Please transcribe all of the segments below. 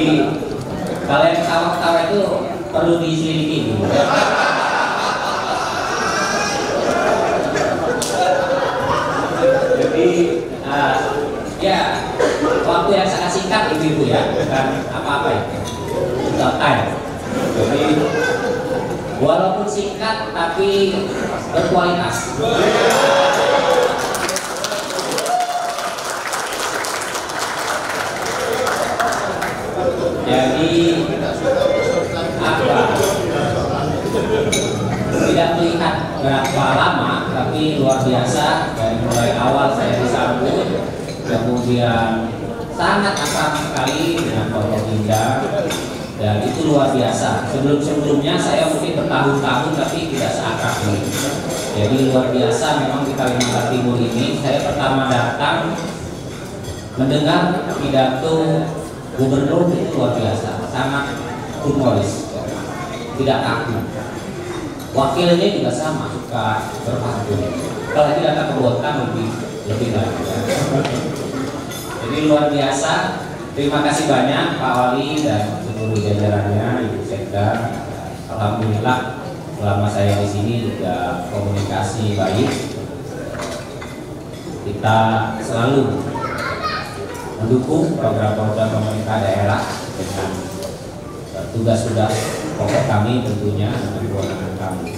Jadi kalau yang ketawa-ketawa itu perlu diselidiki gitu. Jadi ya waktu yang sangat singkat ibu ya, bukan apa-apa itu. Time. Jadi walaupun singkat tapi berkualitas. Jadi apa? Tidak melihat berapa lama, tapi luar biasa dari mulai awal saya disambut, kemudian sangat akrab sekali dengan Bapak Dinda. Dan itu luar biasa. Sebelum-sebelumnya saya mungkin bertahun-tahun tapi tidak seakrab ini. Jadi luar biasa memang di Kalimantan Timur ini. Saya pertama datang mendengar pidato gubernur itu luar biasa, sangat humoris, tidak kaku. Wakilnya juga sama, suka berpantun. Kalau tidak kebuatan lebih lagi. Jadi luar biasa. Terima kasih banyak Pak Wali dan seluruh jajarannya, Ibu Sekda. Alhamdulillah selama saya di sini juga komunikasi baik. Kita selalu mendukung program-program pemerintah daerah dengan tugas-tugas pokok kami tentunya dengan kewenangan kami.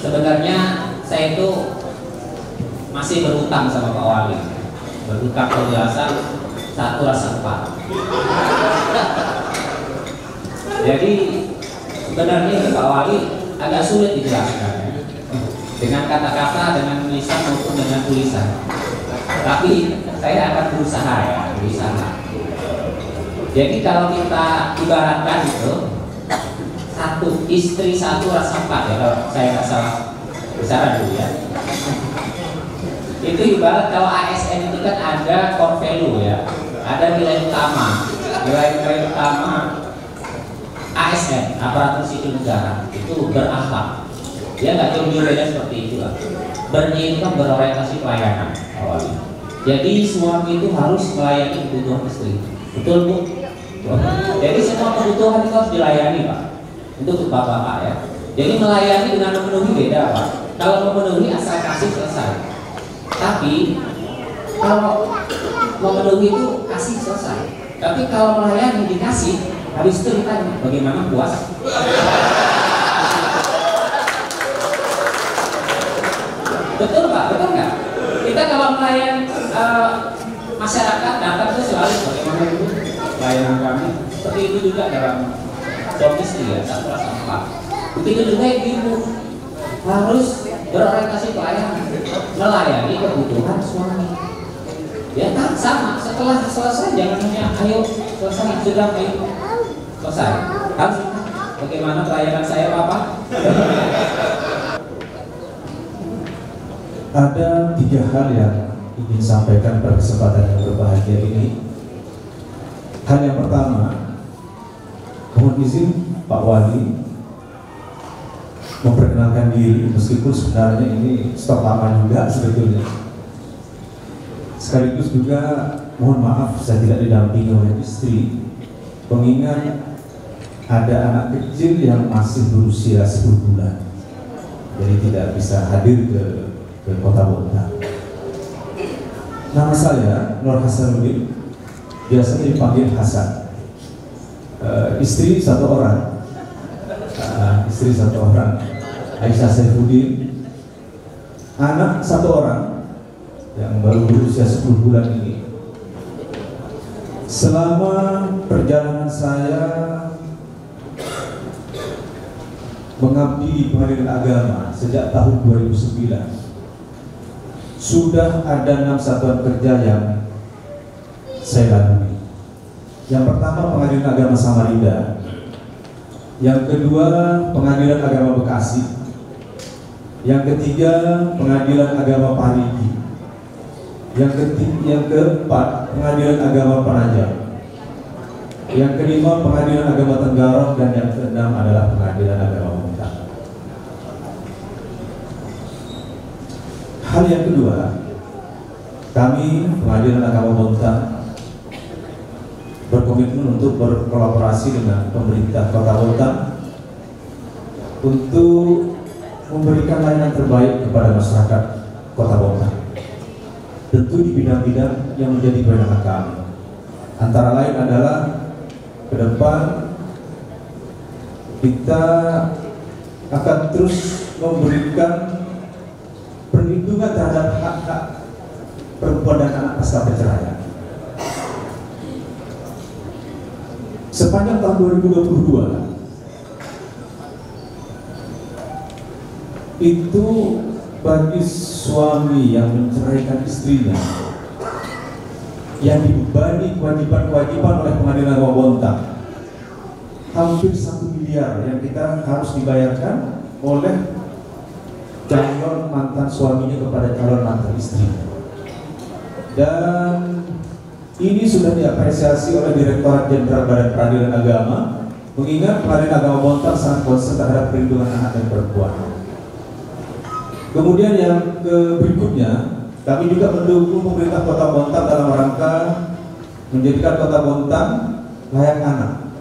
Sebenarnya saya itu masih berhutang sama Pak Wali. Berhutang kejelasan satu rasa empat. Jadi sebenarnya Pak Wali agak sulit dijelaskan ya. Dengan kata-kata, dengan tulisan maupun dengan tulisan. Tapi saya akan berusaha ya, berusaha. Jadi kalau kita ibaratkan itu satu istri satu rasa empat ya, kalau saya nggak salah besaran dulu ya. Itu ibarat kalau ASN itu kan ada core value ya, ada nilai utama, nilai utama ASN, aparatur sipil negara itu berakhlak. Dia nggak jauh beda seperti itu lah. Bernya itu kan berorientasi pelayanan awalnya. Jadi suami itu harus melayani kebutuhan istri, betul Bu? Jadi semua kebutuhan itu harus dilayani Pak. Untuk bapak-bapak ya. Jadi melayani dengan memenuhi beda Pak. Kalau memenuhi asal kasih selesai. Tapi kalau memenuhi itu kasih selesai. Tapi kalau melayani dikasih, habis itu ditanya bagaimana puas? Betul Pak, betul nggak? Kita kalau melayani masyarakat datang itu selalu bagaimana itu pelayanan kami. Seperti itu juga dalam job istri ya, satu rasa empat. Begitu juga ibu harus berorientasi pelayanan, melayani kebutuhan suami. Ya kan sama. Setelah selesai jangan hanya ayo selesai sudah ayo selesai. Harus bagaimana pelayanan saya Bapak? Ada 3 hal yang ingin sampaikan pada kesempatan yang berbahagia ini. Hal yang pertama, mohon izin Pak Wali memperkenalkan diri, meskipun sebenarnya ini stok lama juga sebetulnya. Sekaligus juga mohon maaf saya tidak didampingi oleh istri, mengingat ada anak kecil yang masih berusia 10 bulan, jadi tidak bisa hadir ke Kota Bontang. Nama saya Nur Hasanuddin, biasanya dipanggil Hasan. Istri 1 orang. Istri 1 orang, Aisyah Saifuddin. Anak 1 orang yang baru berusia 10 bulan ini. Selama perjalanan saya mengabdi di pengadilan agama sejak tahun 2009, sudah ada 6 satuan kerja yang saya lalui. Yang pertama Pengadilan Agama Samarinda, yang kedua Pengadilan Agama Bekasi, yang ketiga Pengadilan Agama Parigi, yang keempat Pengadilan Agama Penajam, yang kelima Pengadilan Agama Tenggarong, dan yang keenam adalah Pengadilan Agama Bontang. Hal yang kedua, kami Pengadilan Agama Bontang berkomitmen untuk berkolaborasi dengan pemerintah Kota Bontang untuk memberikan layanan terbaik kepada masyarakat Kota Bontang. Tentu di bidang-bidang yang menjadi kewenangan kami. Antara lain adalah ke depan kita akan terus memberikan perlindungan terhadap hak-hak perempuan dan anak pasca perceraian. Sepanjang tahun 2022 itu bagi suami yang menceraikan istrinya yang dibebani kewajiban-kewajiban oleh Pengadilan Agama Bontang hampir 1 miliar yang kita harus dibayarkan oleh calon mantan suaminya kepada calon mantan istrinya. Dan ini sudah diapresiasi oleh Direktorat Jenderal Badan Peradilan Agama, mengingat Pengadilan Agama Bontang sangat konsen terhadap perlindungan anak dan perempuan. Kemudian yang berikutnya, kami juga mendukung pemerintah Kota Bontang dalam rangka menjadikan Kota Bontang layak anak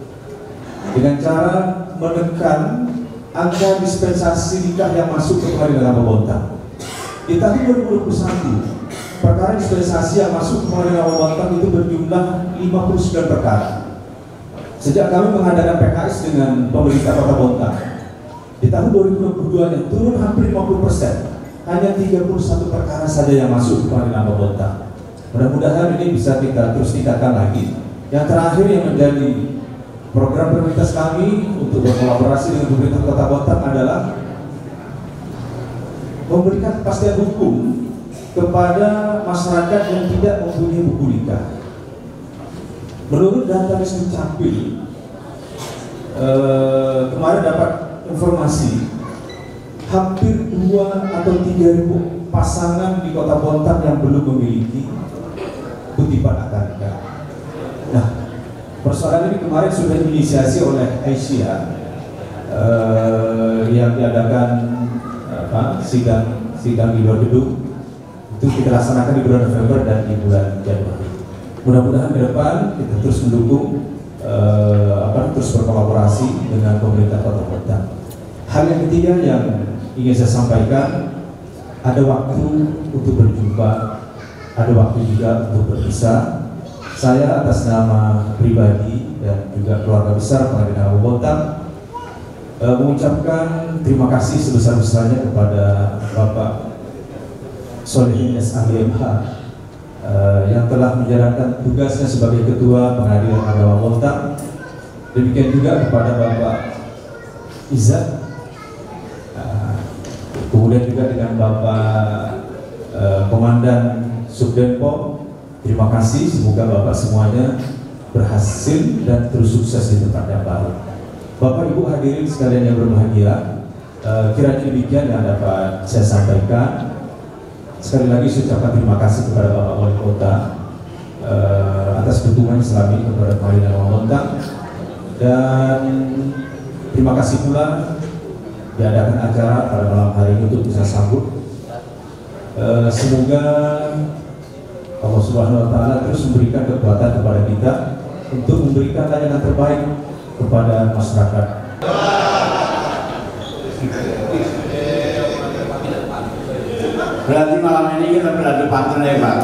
dengan cara menekan angka dispensasi nikah yang masuk ke Pengadilan Agama Bontang. Di tahun 2021 perkara dispensasi yang masuk ke Pengadilan Agama Bontang itu berjumlah 59 perkara. Sejak kami mengadakan PKS dengan pemerintah Kota Bontang, di tahun 2022 yang turun hampir 50%, hanya 31 perkara saja yang masuk ke Pengadilan Agama Bontang. Mudah-mudahan ini bisa kita terus tingkatkan lagi. Yang terakhir yang menjadi program prioritas kami untuk berkolaborasi dengan pemerintah Kota Bontang adalah memberikan kepastian hukum kepada masyarakat yang tidak mempunyai buku nikah. Menurut data Ristek Capil, kemarin dapat informasi hampir 2 atau 3.000 pasangan di Kota Bontang yang belum memiliki kutipan akad nikah. Nah, persoalan ini kemarin sudah diinisiasi oleh Aisyah yang diadakan sidang di luar gedung. Itu kita laksanakan di bulan November dan di bulan Januari. Mudah-mudahan ke depan kita terus mendukung terus berkolaborasi dengan pemerintah Kota Bontang. Hal yang ketiga yang ingin saya sampaikan, ada waktu untuk berjumpa, ada waktu juga untuk berpisah. Saya atas nama pribadi dan juga keluarga besar Pengadilan Agama Bontang mengucapkan terima kasih sebesar-besarnya kepada Bapak Solihin SAGMH yang telah menjalankan tugasnya sebagai Ketua Pengadilan Agama Bontang. Demikian juga kepada Bapak Izzat, kemudian juga dengan Bapak Komandan Subdenpom. Terima kasih, semoga Bapak semuanya berhasil dan terus sukses di tempat yang baru. Bapak Ibu hadirin sekalian yang berbahagia, kira-kira demikian yang dapat saya sampaikan. Sekali lagi saya ucapkan terima kasih kepada Bapak Wali Kota atas dukungan selama ini kepada Pengadilan Agama Bontang, dan terima kasih pula diadakan acara pada malam hari ini untuk bisa sambut. Semoga Allah Subhanahu Wa Taala terus memberikan kekuatan kepada kita untuk memberikan layanan terbaik kepada masyarakat. Berarti malam ini kita beradu pantun ya Pak.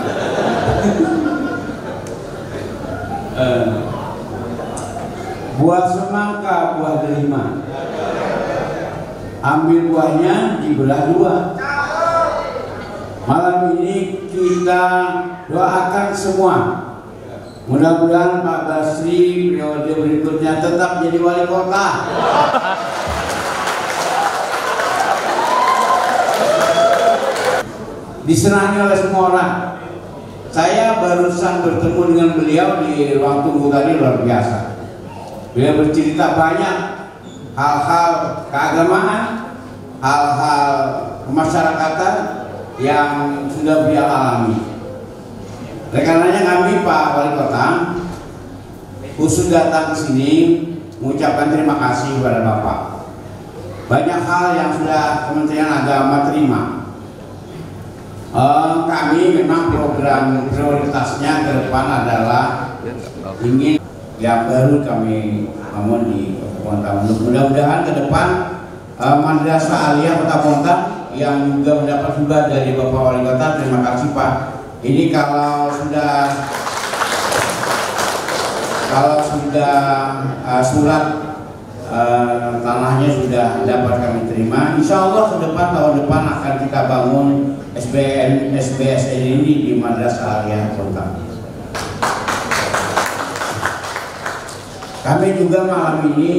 Buah semangka, buah delima, ambil buahnya dibelah 2. Malam ini kita doakan semua, mudah-mudahan Pak Basri periode berikutnya tetap jadi wali kota. Disenangi oleh semua orang. Saya barusan bertemu dengan beliau di ruang tunggu tadi, luar biasa. Beliau bercerita banyak hal-hal keagamaan, hal-hal kemasyarakatan yang sudah beliau alami. Oleh karenanya kami Pak Wali Kota khusus datang ke sini mengucapkan terima kasih kepada Bapak. Banyak hal yang sudah Kementerian Agama terima. Kami memang program prioritasnya ke depan adalah ingin yang baru kami bangun di Kota Bontang. Mudah-mudahan ke depan Madrasah Aliyah Kota Bontang yang juga mendapat hibah dari Bapak Wali Kota, terima kasih Pak. Ini kalau sudah surat tanahnya sudah dapat kami terima, insya Allah ke depan tahun depan akan kita bangun SBSN ini di Madrasah Aliyah Bontang. Kami juga malam ini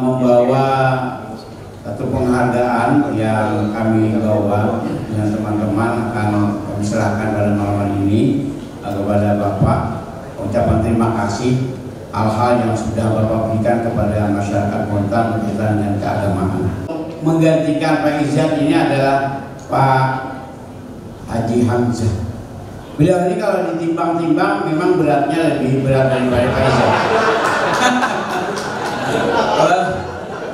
membawa satu penghargaan yang kami bawa dengan teman-teman akan kami serahkan pada malam ini kepada Bapak. Ucapan terima kasih hal-hal yang sudah Bapak berikan kepada masyarakat Bontang berkaitan dengan keagamaan. Menggantikan Pak Izzat ini adalah Pak Haji Hamzah. Beliau ini kalau ditimbang-timbang memang beratnya lebih berat daripada Pak Izzat.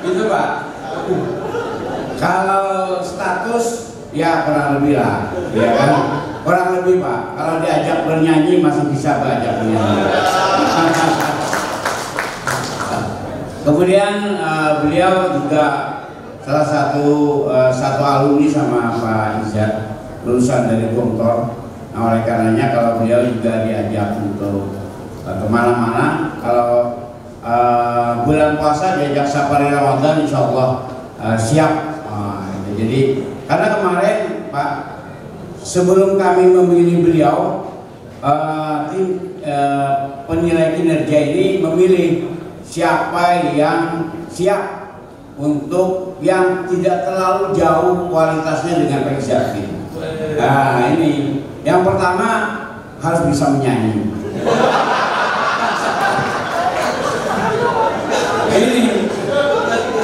Itu Pak. Kalau status ya kurang lebih lah, ya kan? Kurang lebih Pak. Kalau diajak bernyanyi masih bisa diajak bernyanyi. Kemudian beliau juga salah satu alumni sama Pak Izzat, lulusan dari Gontor. Nah, oleh karenanya kalau beliau juga diajak untuk kemana-mana, kalau bulan puasa diajak safari Ramadan, insya Allah siap. Jadi karena kemarin Pak, sebelum kami memilih beliau, tim penilai kinerja ini memilih siapa yang siap untuk yang tidak terlalu jauh kualitasnya dengan Pak Izzat. Nah ini yang pertama harus bisa menyanyi. Ini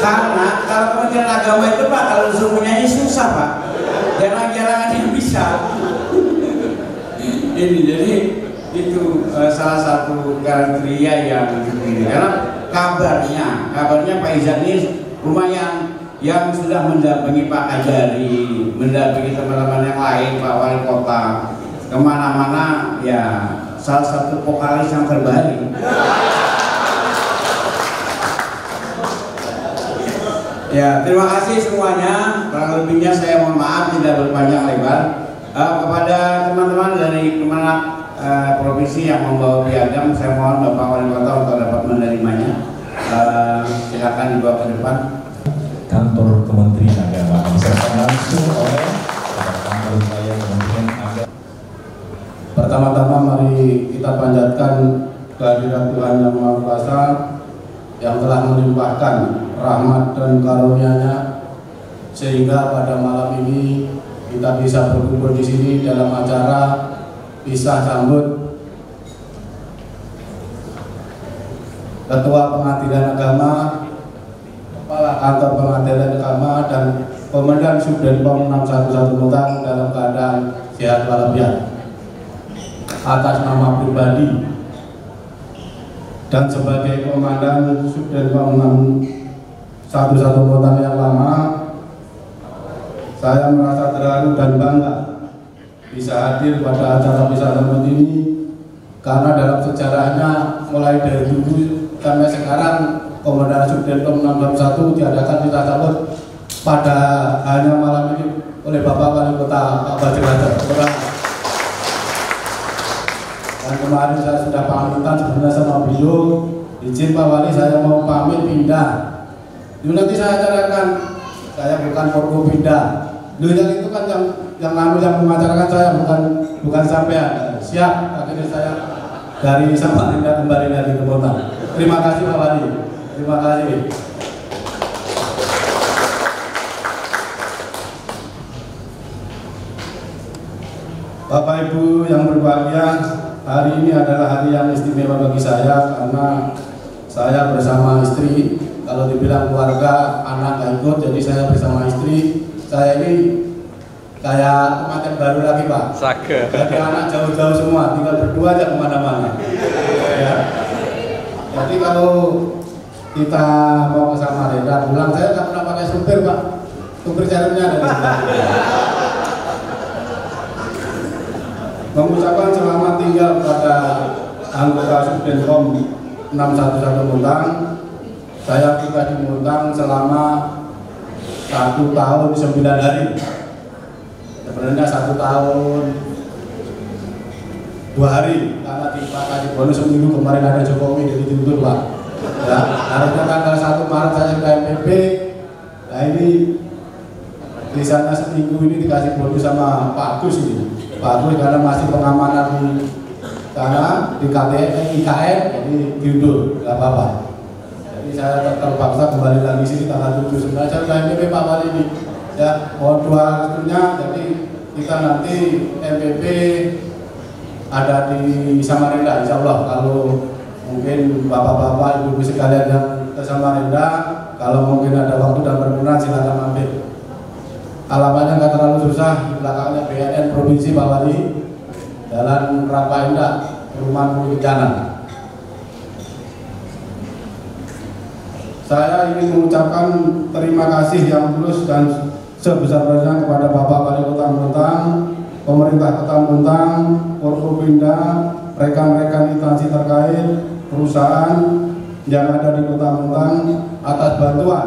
karena kalau Kementerian Agama itu Pak, kalau disuruh menyanyi susah Pak, jarang-jarang ada yang bisa. Ini jadi itu salah satu kriteria yang dipilih. Karena kabarnya Pak Izzat ini lumayan yang sudah mendampingi Pak Ajari, mendampingi teman-teman yang lain, Pak Wali Kota, kemana-mana, ya salah satu vokalis yang terbaik. Ya, terima kasih semuanya. Kurang lebihnya saya mohon maaf tidak berpanjang lebar. Kepada teman-teman dari Kemenak provinsi yang membawa piagam, saya mohon Bapak Wali Kota untuk dapat menerimanya. Silakan dibawa ke depan. Kantor Kementerian Agama diserahkan langsung oleh kantor wilayah Kementerian Agama. Pertama-tama mari kita panjatkan kehadirat Tuhan Yang Maha Kuasa yang telah melimpahkan rahmat dan karunia-Nya sehingga pada malam ini kita bisa berkumpul di sini dalam acara pisah sambut Ketua Pengadilan Agama, Kepala Kantor Pengadilan Agama, dan Komandan Subdenpom 611 Bontang dalam keadaan sehat walafiat. Atas nama pribadi dan sebagai Komandan Subdenpom 611 Bontang yang lama, saya merasa terharu dan bangga bisa hadir pada acara pisah sambut ini karena dalam sejarahnya mulai dari dulu sampai sekarang Komandan Subdenpom 611 diadakan pisah sambut pada hanya malam ini oleh Bapak Wali Kota Pak Bajiraja. Dan kemarin saya sudah pamitan sebenarnya sama beliau, izin Pak Wali saya mau pamit pindah. Dulu nanti saya ajarkan, saya bukan forko pindah. Dulu yang itu kan yang mengajarkan saya bukan sampean. Siap, akhirnya saya dari Samarinda kembali dari Bontang. Terima kasih Pak Wali. Terima kasih. Bapak Ibu yang berbahagia, hari ini adalah hari yang istimewa bagi saya karena saya bersama istri. Kalau dibilang keluarga, anak gak ikut, jadi saya bersama istri. Saya ini kayak kemarin baru lagi Pak. Sake. Jadi anak jauh-jauh semua, tinggal berdua aja kemana-mana. Ya. Jadi kalau kita mau ke Samarinda pulang, saya nggak pernah pakai supir Pak. Supir jarumnya ada di sebelah. Mengucapkan selamat tinggal kepada anggota Subdenpom 611 Muntang. Saya pribadi Muntang selama 1 tahun 9 hari. Sebenarnya 1 tahun 2 hari karena dipakasi bonus seminggu kemarin ada Jokowi jadi dituntut Pak. Ya, harusnya tanggal 1 Maret saya sudah MPP. Nah ini di sana seminggu ini dikasih bonus sama Pak Agus ini. Pak Agus karena masih pengamanan di sana di IKN jadi diundur, nggak apa-apa. Jadi saya terpaksa kembali lagi sini tanggal 7 sebenarnya saya sudah MPP Pak kali ini. Ya, mohon doa restunya jadi kita nanti MPP ada di Samarinda insya Allah. Kalau mungkin bapak-bapak ibu-ibu sekalian yang ke Samarinda kalau mungkin ada waktu dan berkenan silakan mampir. Alamatnya nggak terlalu susah, di belakangnya BNN Provinsi Pak Wali, Jalan Rapa Indah, Perumahan Bumi Kencana. Saya ingin mengucapkan terima kasih yang tulus dan sebesar-besarnya kepada Bapak Wali Kota Muntang, pemerintah Kota Muntang, Forkopimda, rekan-rekan instansi terkait, perusahaan yang ada di Kota Muntang atas bantuan,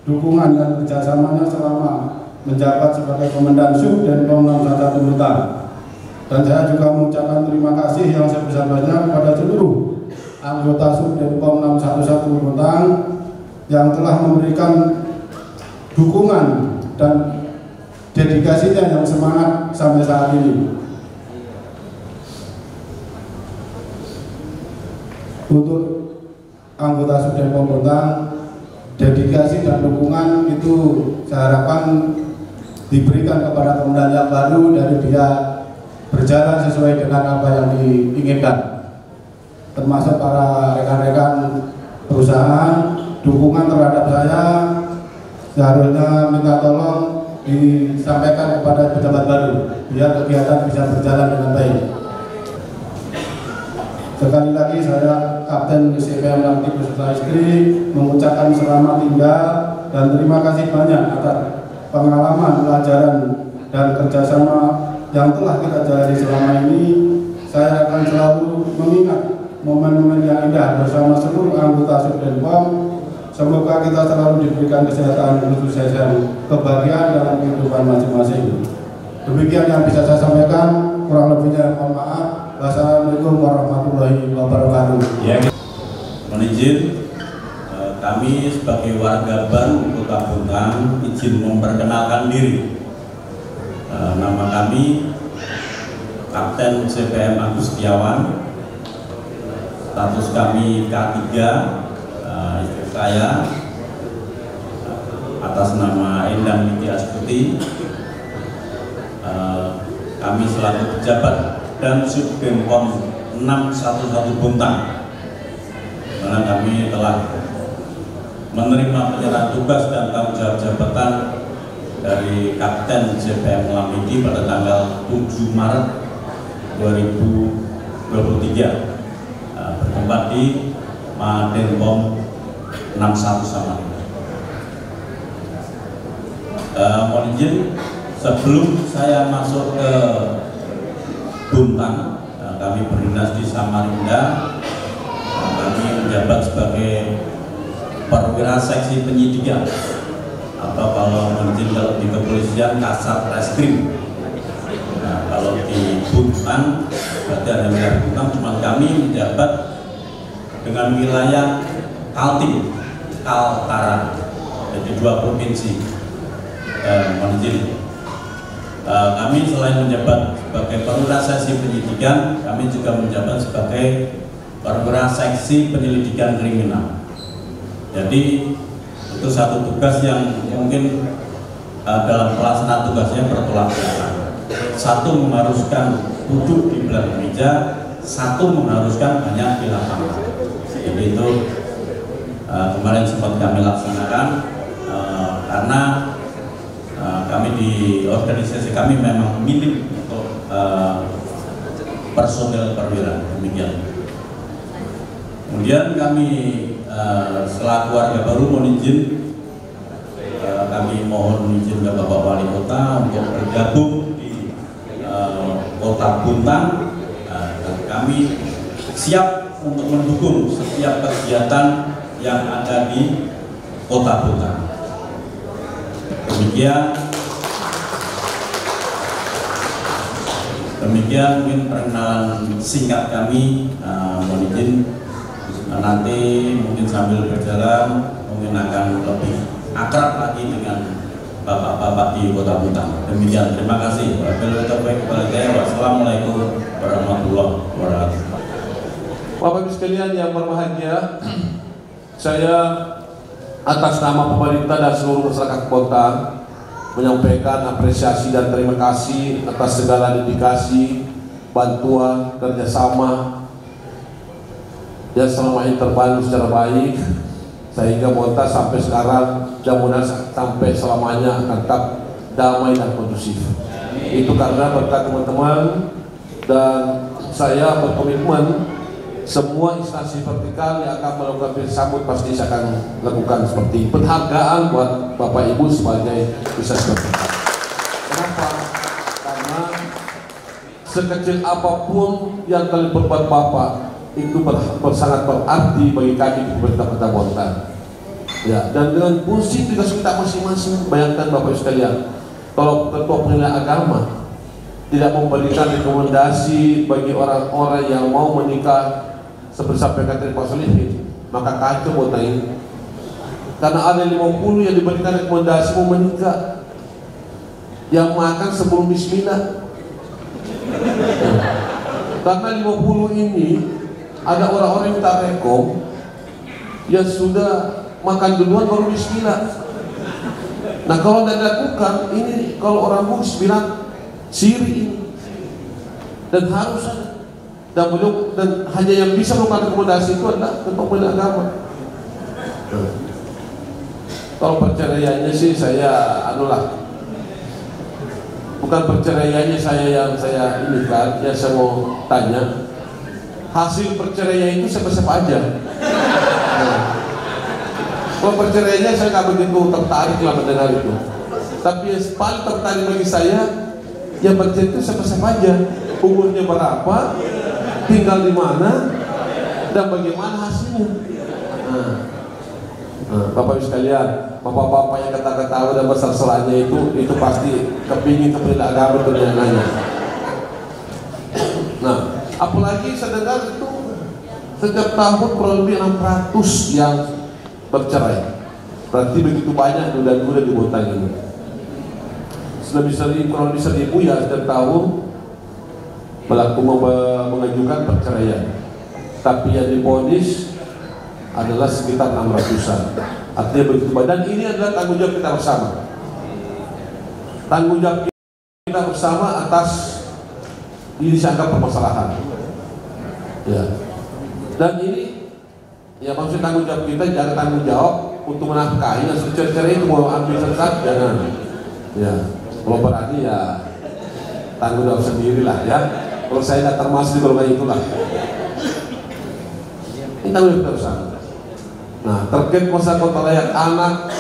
dukungan dan kerjasamanya selama menjabat sebagai Komandan Subdenpom 611 Muntang. Dan saya juga mengucapkan terima kasih yang sebesar-besarnya kepada seluruh anggota Subdenpom 611 Muntang yang telah memberikan dukungan dan dedikasinya yang semangat sampai saat ini. Untuk anggota Subdenpom Muntang, dedikasi dan dukungan itu saya harapkan diberikan kepada komandan yang baru dari dia berjalan sesuai dengan apa yang diinginkan, termasuk para rekan-rekan perusahaan. Dukungan terhadap saya seharusnya minta tolong disampaikan kepada pejabat baru biar kegiatan bisa berjalan dengan baik. Sekali lagi saya Kapten CPM Lantik beserta istri mengucapkan selamat tinggal dan terima kasih banyak atas pengalaman, pelajaran dan kerjasama yang telah kita jalani selama ini. Saya akan selalu mengingat momen-momen yang indah bersama seluruh anggota Subdenpom. Semoga kita selalu diberikan kesehatan, kesuksesan, kebahagiaan dalam kehidupan masing-masing. Demikian yang bisa saya sampaikan, kurang lebihnya mohon maaf. Wassalamualaikum warahmatullahi wabarakatuh. Ya, mohon izin kami sebagai warga baru Kota Muntang izin memperkenalkan diri. Nama kami Kapten CPM Agus Setiawan. Status kami K3. Istri saya atas nama Endang Niti Astuti. Kami selaku pejabat dan Subdenpom 611 Muntang, karena kami telah menerima penyerahan tugas dan tanggung jawab jabatan dari Kapten CPM Lamidi pada tanggal 7 Maret 2023 bertempat di Madenpom 61 Samarinda. Mohon izin sebelum saya masuk ke Muntang, kami berdinas di Samarinda. Kami menjabat sebagai perwira seksi penyidikan atau kalau mungkin kalau di kepolisian Kasat Reskrim. Nah, kalau di Muntang berarti ada wilayah Muntang, cuma kami menjabat dengan wilayah Kaltim, Kaltara, jadi 2 provinsi. Mohon izin. Kami selain menjabat sebagai perwira seksi penyidikan, kami juga menjabat sebagai perwira seksi penyelidikan kriminal. Jadi itu satu tugas yang mungkin dalam pelaksanaan tugasnya bertolak belakang. Satu mengharuskan duduk di belakang meja, satu mengharuskan banyak di lapangan. Jadi itu kemarin sempat kami laksanakan karena kami di organisasi kami memang minim untuk personel perwira, demikian. Kemudian kami selaku warga baru mohon izin, kami mohon izin ke Bapak Wali Kota untuk bergabung di Kota Muntang. Dan kami siap untuk mendukung setiap kegiatan yang ada di Kota Bontang. Demikian mungkin perkenalan singkat kami. Mohon izin nanti mungkin sambil berjalan mungkin akan lebih akrab lagi dengan bapak-bapak di Kota Bontang. Demikian, terima kasih. Wassalamualaikum warahmatullahi wabarakatuh. Bapak Ibu sekalian yang berbahagia, saya atas nama pemerintah dan seluruh masyarakat Bontang menyampaikan apresiasi dan terima kasih atas segala dedikasi, bantuan, kerjasama yang selama ini terbangun secara baik sehingga Bontang sampai sekarang mudah-mudahan sampai selamanya akan tetap damai dan kondusif. Itu karena berkat teman-teman, dan saya berkomitmen semua instansi vertikal yang akan melakukan sambut pasti saya akan lakukan seperti penghargaan buat Bapak Ibu sebagai instansi vertikal. Kenapa? Karena sekecil apapun yang kalian berbuat Bapak itu sangat berarti bagi kami di pemerintah Kota Bontang. Ya, dan dengan fungsi tugas kita masing-masing, bayangkan Bapak Ibu sekalian, kalau ketua pengadilan agama tidak memberikan rekomendasi bagi orang-orang yang mau menikah seperti sampaikan dari Pak Solihin, maka kacau Bontang ini. Karena ada 50 yang diberikan rekomendasi mau menikah, yang makan sebelum bismillah. Karena 50 ini ada orang-orang yang tak rekom yang sudah makan duluan baru bismillah. Nah kalau tidak dilakukan ini, kalau orang bugis bilang siri ini, dan harus ada, dan hanya yang bisa melakukan rekomendasi itu adalah ketua pengadilan agama. Kalau perceraiannya sih saya bukan perceraiannya yang saya ini kan, yang saya mau tanya, hasil perceraian itu siapa-siapa aja. Kalau perceraiannya saya nggak begitu tertarik lah mendengar itu. Tapi yang paling tertarik bagi saya, yang perceraian itu siapa-siapa aja, umurnya berapa, tinggal di mana, dan bagaimana hasilnya. Bapak Ibu sekalian, bapak-bapak yang kata-kata dan besar-besarnya itu pasti kepingin kepada agama berjalannya. Nah, apalagi saya dengar itu setiap tahun kurang lebih 600 yang bercerai. Berarti begitu banyak duda-duda di Bontang ini. Kurang lebih 1000 ya setiap tahun mengajukan perceraian. Tapi yang divonis adalah sekitar 600-an. Artinya begitu banyak. Dan ini adalah tanggung jawab kita bersama. Tanggung jawab kita bersama atas ini dianggap permasalahan. Ya. Dan ini ya maksud tanggung jawab kita, jangan tanggung jawab untuk menafkahi dan cerai itu mau ambil sesat, jangan. Ya, kalau berani ya tanggung jawab sendirilah ya. Kalau saya tidak termasuk di golongan itulah. Ini tanggung jawab bersama. Nah, terkait masa kota layak anak,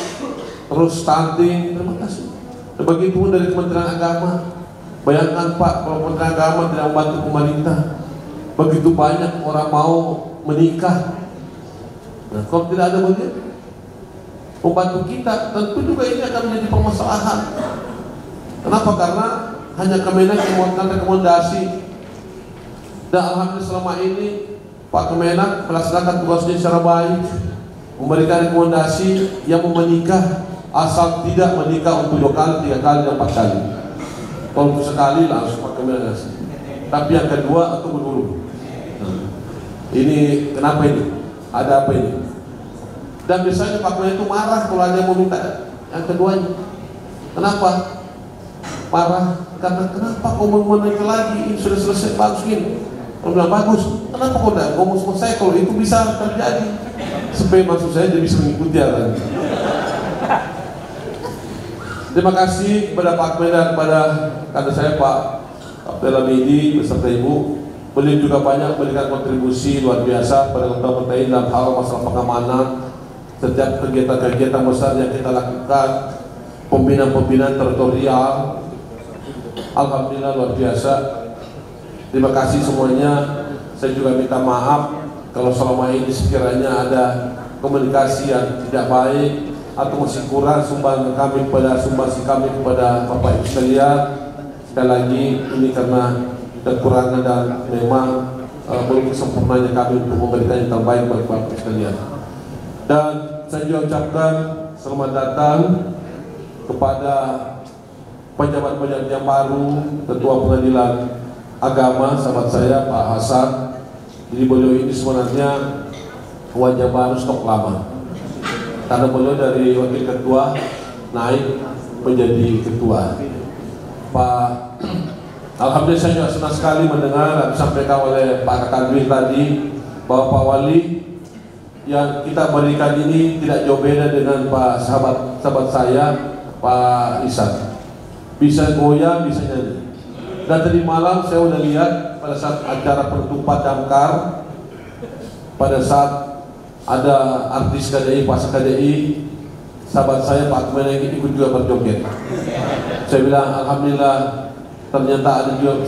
terus stunting, terima kasih. Dan begitu dari Kementerian Agama. Bayangkan Pak, kalau Kementerian Agama tidak membantu pemerintah, begitu banyak orang mau menikah. Nah, kalau tidak ada begitu membantu kita, tentu juga ini akan menjadi permasalahan. Kenapa? Karena hanya Kemenak yang membuatkan rekomendasi. Dan alhamdulillah selama ini Pak Kemenak melaksanakan tugasnya secara baik, memberikan rekomendasi yang mau menikah asal tidak menikah untuk 2 kali, 3 kali, dan 4 kali. Kalau untuk sekali langsung Pak Kemenak. Tapi yang kedua atau dulu. Ini kenapa ini? Ada apa ini? Dan biasanya Pak Kemenak itu marah kalau ada yang mau minta yang keduanya. Kenapa? Marah karena kenapa kau mau menaik lagi? Ini sudah selesai, bagus ini. Kalau bilang bagus, kenapa kau tidak ngomong sama saya kalau itu bisa terjadi? Supaya maksud saya dia bisa mengikuti arahan. Terima kasih kepada Pak Kemenak, kepada kader saya Pak Abdul Hamidi beserta Ibu. Beliau juga banyak memberikan kontribusi luar biasa pada kota-kota ini dalam hal masalah pengamanan, setiap kegiatan-kegiatan besar yang kita lakukan, pembinaan-pembinaan teritorial. Alhamdulillah luar biasa. Terima kasih semuanya. Saya juga minta maaf kalau selama ini sekiranya ada komunikasi yang tidak baik atau masih kurang sumbangsi kami kepada Bapak Ibu sekalian. Sekali lagi ini karena kekurangan dan memang belum sempurnanya kami untuk memberikan yang terbaik bagi Bapak Ibu sekalian. Dan saya juga ucapkan selamat datang kepada pejabat-pejabat yang baru, Ketua Pengadilan Agama sahabat saya Pak Hasan. Jadi beliau ini sebenarnya wajah baru stok lama, karena beliau dari wakil ketua naik menjadi ketua. Pak, alhamdulillah saya juga senang sekali mendengar yang disampaikan oleh Pak Kakadwi tadi bahwa Pak Wali yang kita berikan ini tidak jauh beda dengan Pak sahabat saya Pak Isan, bisa goyang, bisa nyanyi. Dan tadi malam saya udah lihat pada saat acara penutupan damkar, pada saat ada artis KDI, pas KDI, sahabat saya Pak Kemenang ikut juga berjoget. Saya bilang alhamdulillah, ternyata ada juga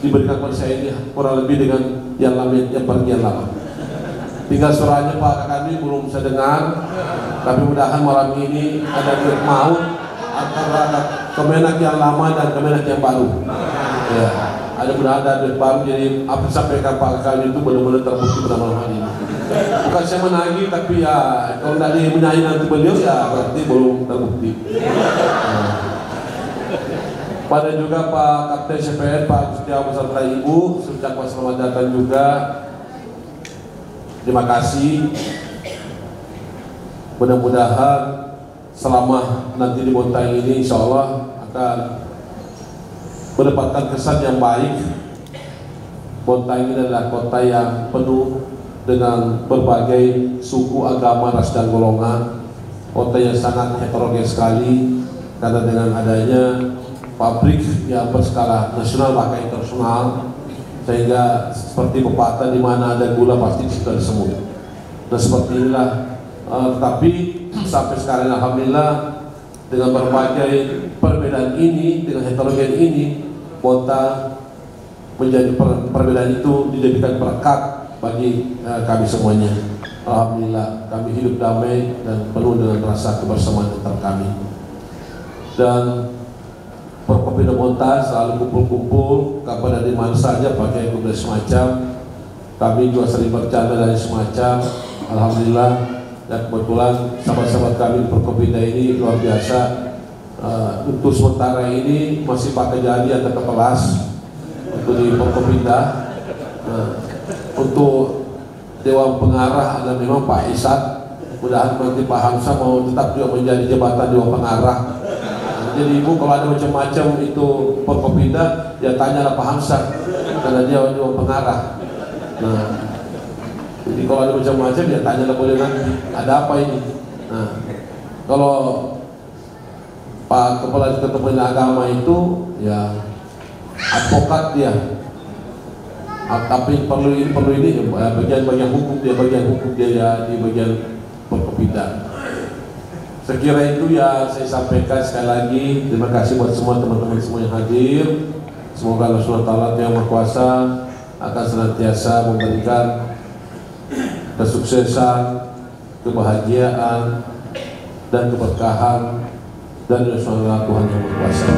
diberikan kepada saya ini kurang lebih dengan yang bagian lama. Tinggal suaranya Pak Kakadwi belum saya dengar, tapi mudah-mudahan malam ini ada duet maut antara Kemenak yang lama dan Kemenak yang baru. Ya, ada mudah-mudahan ada duet baru, jadi apa yang disampaikan Pak Kakadwi itu benar-benar terbukti pada malam hari ini. Bukan saya menagih, tapi ya kalau tidak menyanyi nanti beliau ya berarti belum terbukti. Pada juga Pak Kapten CPN Pak Gustiawan beserta Ibu, ucapkan selamat datang juga. Terima kasih. Mudah-mudahan selama nanti di Bontang ini insya Allah akan mendapatkan kesan yang baik. Bontang ini adalah kota yang penuh dengan berbagai suku, agama, ras dan golongan. Kota yang sangat heterogen sekali, karena dengan adanya pabrik yang berskala nasional bahkan internasional, sehingga seperti pepatah di mana ada gula pasti di situ ada semut. Nah seperti inilah. Tapi sampai sekarang alhamdulillah dengan berbagai perbedaan ini, dengan heterogen ini, kota menjadi perbedaan itu dijadikan berkat bagi kami semuanya. Alhamdulillah kami hidup damai dan penuh dengan rasa kebersamaan antar kami. Dan Forkopimda Bontang selalu kumpul-kumpul kepada di mana saja pakai kemudian semacam. Kami juga sering bercanda dari semacam. Alhamdulillah, dan kebetulan sahabat-sahabat kami di Forkopimda ini luar biasa. Untuk sementara ini masih pakai jadi atau kepelas untuk di Forkopimda. Untuk Dewan Pengarah ada memang Pak Isat. Mudah-mudahan nanti Pak Hamzah mau tetap juga menjadi jabatan Dewan Pengarah. Jadi Ibu kalau ada macam-macam itu Forkopimda, ya tanyalah Pak Hamzah karena dia Dewan Pengarah. Nah, jadi kalau ada macam-macam ya tanyalah boleh nanti ada apa ini. Nah, kalau Pak Kepala Ketua Agama itu ya advokat dia. Tapi perlu ini bagian hukum dia ya di bagian Forkopimda. Sekira itu ya saya sampaikan sekali lagi. Terima kasih buat semua teman-teman semua yang hadir. Semoga Allah SWT yang Maha Kuasa akan senantiasa memberikan kesuksesan, kebahagiaan dan keberkahan dari Tuhan yang Maha Kuasa.